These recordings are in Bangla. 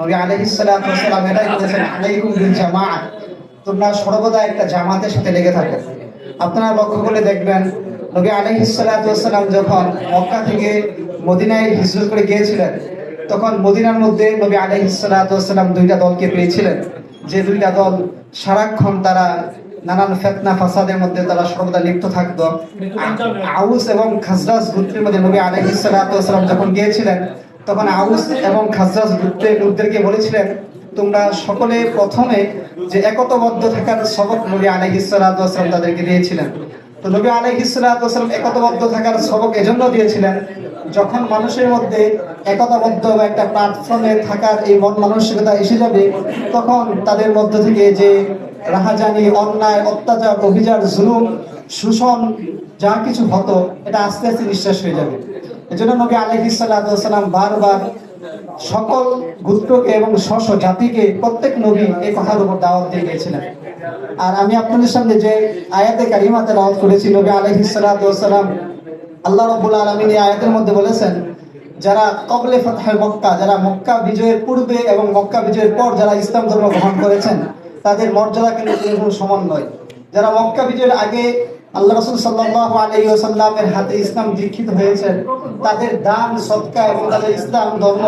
নবী আলাইহিস সালাতু ওয়াস সালাম এটাই বলেছেন, আলাইকুম বিল জামাআহ, তোমরা সর্বদা একটা জামাতের সাথে লেগে থাকো। আপনারা লক্ষ্য করে দেখবেন, নবী আলাইহিস সালাতু ওয়াস সালাম যখন মক্কা থেকে মদিনায় হিজরত করে গিয়েছিলেন, তখন মদিনার মধ্যে নবী আলাইহিস সালাতু ওয়াস সালাম দুইটা দলকে পেয়েছিলেন, যে দুইটা দল সারাক্ষণ তারা নানান ফিতনা ফাসাদের মধ্যে তারা সর্বদা লিপ্ত থাকতো। আউস এবং খাজরাজ গোত্রের মধ্যে নবী আলাইহিস সালাতু ওয়াস সালাম যখন গিয়েছিলেন, তখন আউস এবং খাজরাজ গোত্রের লোকদেরকে বলেছিলেন, তোমরা সকলে প্রথমে যে একতাবদ্ধ থাকার সবক নবী আলাইহিস সালাতু ওয়াস সালাম তাদেরকে দিয়েছিলেন। তো নবী আলাইহিস সালাতু ওয়াস সালাম একতাবদ্ধ থাকার সবক এজন্য দিয়েছিলেন, যখন মানুষের মধ্যে একতাবদ্ধ বা একটা প্ল্যাটফর্মে থাকার এই মন মানসিকতা এসে যাবে, তখন তাদের মধ্য থেকে যে রাহাজানি, অন্যায়, অত্যাচার, অভিযান, জুলুম, শোষণ যা কিছু হতো, এটা আস্তে আস্তে নিঃশেষ হয়ে যাবে। এজন্য নবী আলাইহিস সালাতু ওয়াস সালাম বারবার সকল গোত্রকে এবং স্ব জাতিকে, প্রত্যেক নবী এই কথার উপর দাওয়াত দিয়ে গিয়েছিলেন। আর আমি আপনাদের সামনে যে আয়াতে কারিমা তেলাওয়াত করেছি, নবী আলাইহিস সালাতু ওয়াস সালাম, আল্লাহ রাব্বুল আলামিন এই আয়াতের মধ্যে বলেছেন, যারা কবলে ফাতহে মক্কা, যারা মক্কা বিজয়ের পূর্বে এবং মক্কা বিজয়ের পর যারা ইসলাম ধর্ম গ্রহণ করেছেন, তাদের মর্যাদা কিন্তু কোনো সমান নয়। যারা মক্কা বিজয়ের আগে আল্লাহ রাসূল সাল্লাল্লাহু আলাইহি ওয়াসাল্লামের হাতে ইসলাম দীক্ষিত হয়েছেন, তাদের দান সদকা এবং তাদের ইসলাম ধর্ম,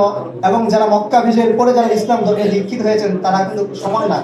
এবং যারা মক্কা বিজয়ের পরে যারা ইসলাম ধর্মে দীক্ষিত হয়েছেন, তারা কিন্তু সমান না।